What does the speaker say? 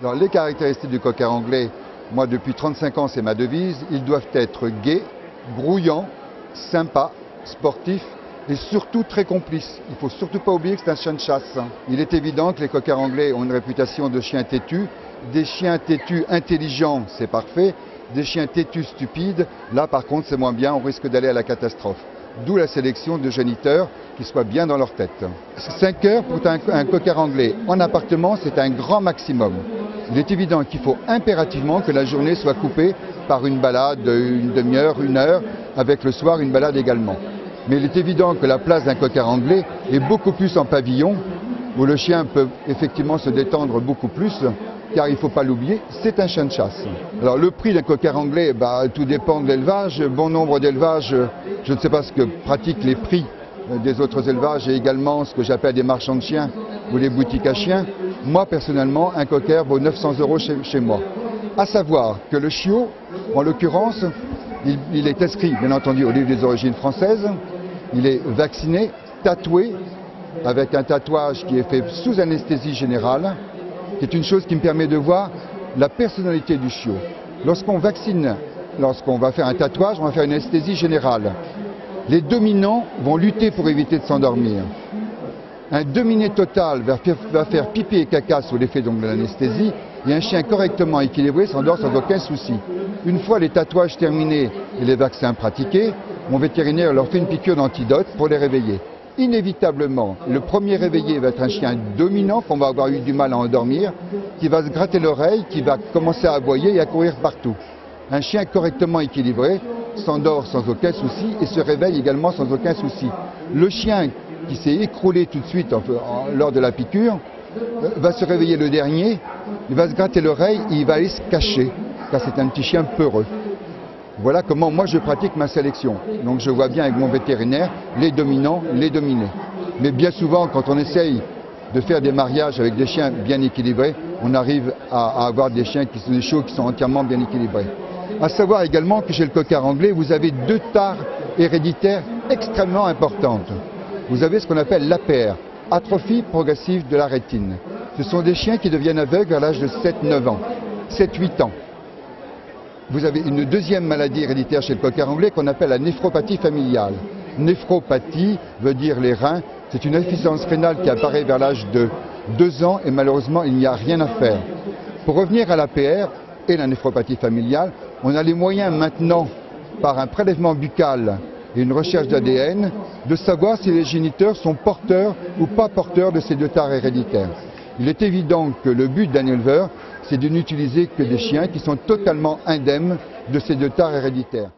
Alors, les caractéristiques du cocker anglais, moi depuis 35 ans c'est ma devise, ils doivent être gais, grouillants, sympas, sportifs et surtout très complices. Il ne faut surtout pas oublier que c'est un chien de chasse. Il est évident que les cockers anglais ont une réputation de chiens têtus. Des chiens têtus intelligents, c'est parfait. Des chiens têtus stupides, là par contre c'est moins bien, on risque d'aller à la catastrophe. D'où la sélection de géniteurs qui soient bien dans leur tête. 5 heures pour un cocker anglais en appartement, c'est un grand maximum. Il est évident qu'il faut impérativement que la journée soit coupée par une balade une demi-heure, 1 heure, avec le soir une balade également. Mais il est évident que la place d'un cocker anglais est beaucoup plus en pavillon, où le chien peut effectivement se détendre beaucoup plus, car il ne faut pas l'oublier, c'est un chien de chasse. Alors le prix d'un cocker anglais, tout dépend de l'élevage. Bon nombre d'élevages, je ne sais pas ce que pratiquent les prix des autres élevages et également ce que j'appelle des marchands de chiens ou les boutiques à chiens. Moi personnellement, un cocker vaut 900 € chez moi. À savoir que le chiot, en l'occurrence, il est inscrit bien entendu au livre des origines françaises, il est vacciné, tatoué, avec un tatouage qui est fait sous anesthésie générale, qui est une chose qui me permet de voir la personnalité du chiot. Lorsqu'on vaccine, lorsqu'on va faire un tatouage, on va faire une anesthésie générale. Les dominants vont lutter pour éviter de s'endormir. Un dominé total va faire pipi et caca sous l'effet de l'anesthésie, et un chien correctement équilibré s'endort sans aucun souci. Une fois les tatouages terminés et les vaccins pratiqués, mon vétérinaire leur fait une piqûre d'antidote pour les réveiller. Inévitablement, le premier réveillé va être un chien dominant qu'on va avoir eu du mal à endormir, qui va se gratter l'oreille, qui va commencer à aboyer et à courir partout. Un chien correctement équilibré s'endort sans aucun souci et se réveille également sans aucun souci. Le chien qui s'est écroulé tout de suite lors de la piqûre va se réveiller le dernier, il va se gratter l'oreille et il va aller se cacher, car c'est un petit chien peureux. Voilà comment moi je pratique ma sélection. Donc je vois bien avec mon vétérinaire les dominants, les dominés. Mais bien souvent, quand on essaye de faire des mariages avec des chiens bien équilibrés, on arrive à avoir des chiens qui sont des chiots qui sont entièrement bien équilibrés. À savoir également que chez le cocker anglais, vous avez 2 tares héréditaires extrêmement importantes. Vous avez ce qu'on appelle l'APR, atrophie progressive de la rétine. Ce sont des chiens qui deviennent aveugles à l'âge de 7-9 ans, 7-8 ans. Vous avez une deuxième maladie héréditaire chez le cocker anglais qu'on appelle la néphropathie familiale. Néphropathie veut dire les reins. C'est une insuffisance rénale qui apparaît vers l'âge de 2 ans et malheureusement il n'y a rien à faire. Pour revenir à l'APR et la néphropathie familiale, on a les moyens maintenant, par un prélèvement buccal et une recherche d'ADN, de savoir si les géniteurs sont porteurs ou pas porteurs de ces 2 tares héréditaires. Il est évident que le but d'un éleveur, c'est de n'utiliser que des chiens qui sont totalement indemnes de ces 2 tares héréditaires.